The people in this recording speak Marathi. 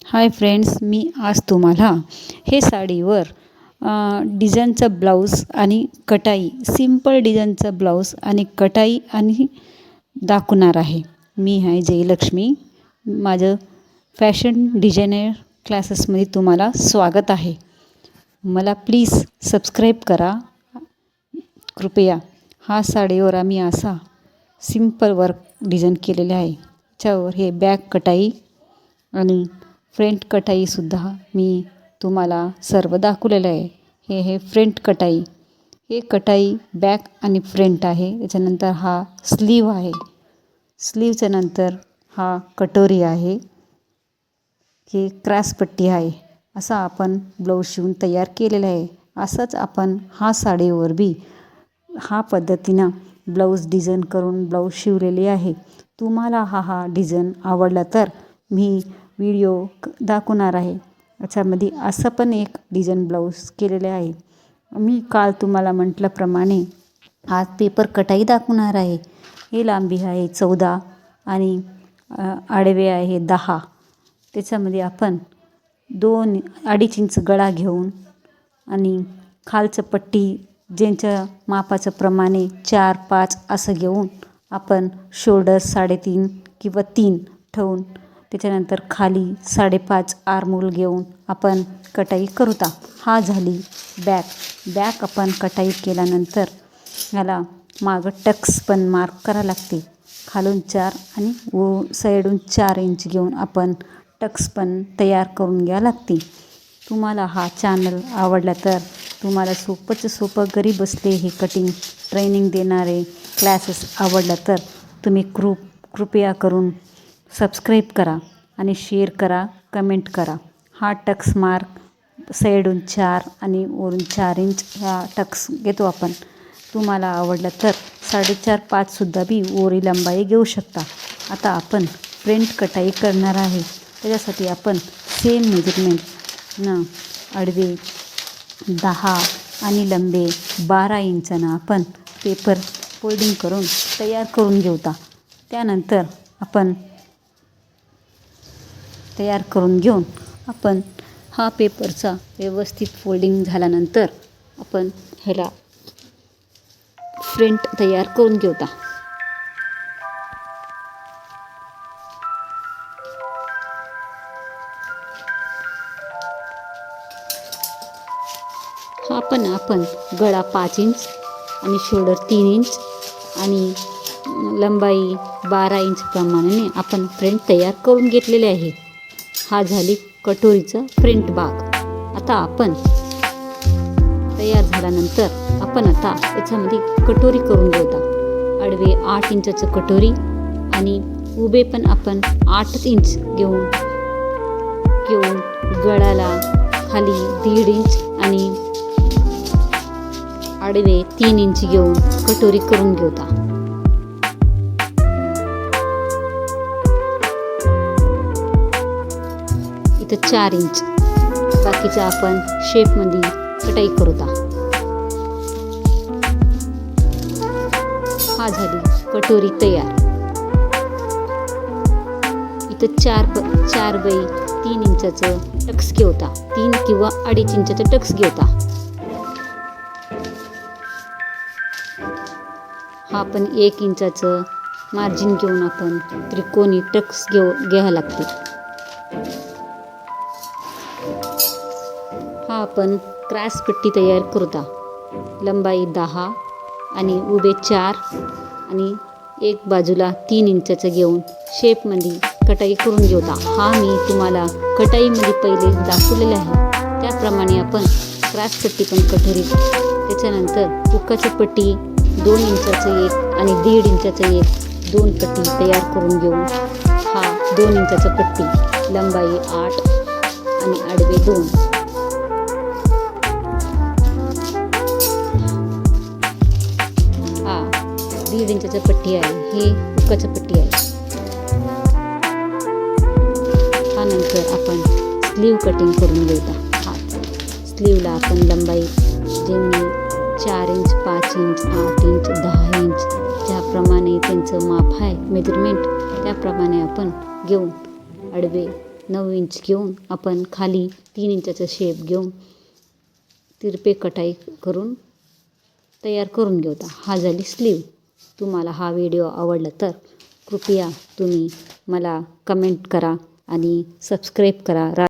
हाय फ्रेंड्स, मी आज तुम्हाला हे साडीवर डिझाईनचा ब्लाऊज आणि कटाई, सिंपल डिझाईनचा ब्लाऊज आणि कटाई आणि दाखवणार आहे. मी आहे जयलक्ष्मी. माझं फॅशन डिझायनर क्लासेसमध्ये तुम्हाला स्वागत आहे. मला प्लीज सबस्क्राईब करा कृपया. हा साडीवर आम्ही असा सिंपल वर्क डिझाईन केलेले आहे. त्याच्यावर हे बॅक कटाई आणि फ्रंट कटाईसुद्धा मी तुम्हाला सर्व दाखवलेलं आहे. हे फ्रंट कटाई, हे कटाई बॅक आणि फ्रंट आहे. त्याच्यानंतर हा स्लीव आहे. स्लीवच्या नंतर हा कटोरी आहे. हे क्रॉसपट्टी आहे. असा आपण ब्लाऊज शिवून तयार केलेला आहे. असंच आपण हा साडीवर बी हा पद्धतीनं ब्लाऊज डिझाईन करून ब्लाऊज शिवलेले आहे. तुम्हाला हा डिझाईन आवडला तर मी व्हिडिओ दाखवणार आहे. याच्यामध्ये असं पण एक डिझाईन ब्लाऊज केलेले आहे. मी काल तुम्हाला म्हटल्याप्रमाणे आज पेपर कटाई दाखवणार आहे. ही लांबी आहे 14 आणि आडवे आहे 10. त्याच्यामध्ये आपण 2-2.5 इंच गळा घेऊन आणि खालचं पट्टी ज्यांच्या मापाचं प्रमाणे 4-5 असं घेऊन आपण शोल्डर 3.5 किंवा 3 ठेवून त्याच्यानंतर खाली 5.5 आर्महोल घेऊन आपण कटाई करूता. हा झाली बॅक आपण कटाई केल्यानंतर ह्याला मागं टक्स पण मार्क करावं लागते. खालून 4 आणि साईडून 4 इंच घेऊन आपण टक्स पण तयार करून घ्यावं लागते. तुम्हाला हा चॅनल आवडला तर तुम्हाला सोपं घरी बसले हे कटिंग ट्रेनिंग देणारे क्लासेस आवडला तर तुम्ही कृपया करून सबस्क्राईब करा आणि शेअर करा, कमेंट करा. हा टक्स मार्क साईडून 4 आणि वरून 4 इंच हा टक्स घेतो आपण. तुम्हाला आवडलं तर 4.5-5सुद्धा बी ओरी लंबाई घेऊ शकता. आता आपण फ्रंट कटाई करणार आहे. त्याच्यासाठी आपण सेम मेजरमेंट आडवे 10 आणि लंबे 12 इंचानं आपण पेपर फोल्डिंग करून तयार करून घेऊता. त्यानंतर आपण तयार करून घेऊन आपण हा पेपरचा व्यवस्थित फोल्डिंग झाल्यानंतर आपण ह्याला फ्रंट तयार करून घेऊता. हा पण आपण गळा 5 इंच आणि शोल्डर 3 इंच आणि लंबाई 12 इंच प्रमाणे आपण फ्रंट तयार करून घेतलेले आहे. हा झाली कटोरीचा फ्रंट भाग. आता आपण तयार झाल्यानंतर आपण आता याच्यामध्ये कटोरी करून घेऊता. आडवे 8 इंचाचं कटोरी आणि उभे पण आपण 8 इंच घेऊन गळ्याला खाली 1.5 इंच आणि आडवे 3 इंच घेऊन कटोरी करून घेऊता. इथं 4 इंच बाकीचं आपण शेपमध्ये कटाई करूता. हा झाली कटोरी तयार. इथं 4 बाय 3 इंचाचं टक्स घेऊता. 3 किंवा 2.5 इंचाचं टक्स घेऊता. हा आपण 1 इंचाचं मार्जिन घेऊन आपण त्रिकोणी टक्स घ्यावं लागते. हा आपण क्रॉसपट्टी तयार करूता. लंबाई 10 आणि उभे 4 आणि एक बाजूला 3 इंचाचं घेऊन शेपमध्ये कटाई करून घेऊता. हा मी तुम्हाला कटाईमध्ये पहिले दाखवलेला आहे. त्याप्रमाणे आपण क्रॉसपट्टी पण कटोरी. त्याच्यानंतर हुकाची पट्टी 2 इंचाचं एक आणि 1.5 इंचाचं एक 2 पट्टी तयार करून घेऊन हा 2 इंचाचं पट्टी लंबाई 8 आणि आडवे 2. हा 1.5 इंचाचं पट्टी आहे. हे हुकाचं पट्टी आहे. हा नंतर आपण स्लीव कटिंग करून घेऊता. हा स्लीवला आपण लंबाई ज्यांनी 4 इंच 5 इंच 8 इंच 10 इंच ज्याप्रमाणे त्यांचं माप आहे मेजरमेंट त्याप्रमाणे आपण घेऊन आडवे 9 इंच घेऊन आपण खाली 3 इंचाचा शेप घेऊन तिरपे कटाई करून तयार करून घेऊ. हा झाली स्लीव. तुम्हाला हा व्हिडिओ आवडला तर कृपया तुम्ही मला कमेंट करा आणि सबस्क्राईब करा.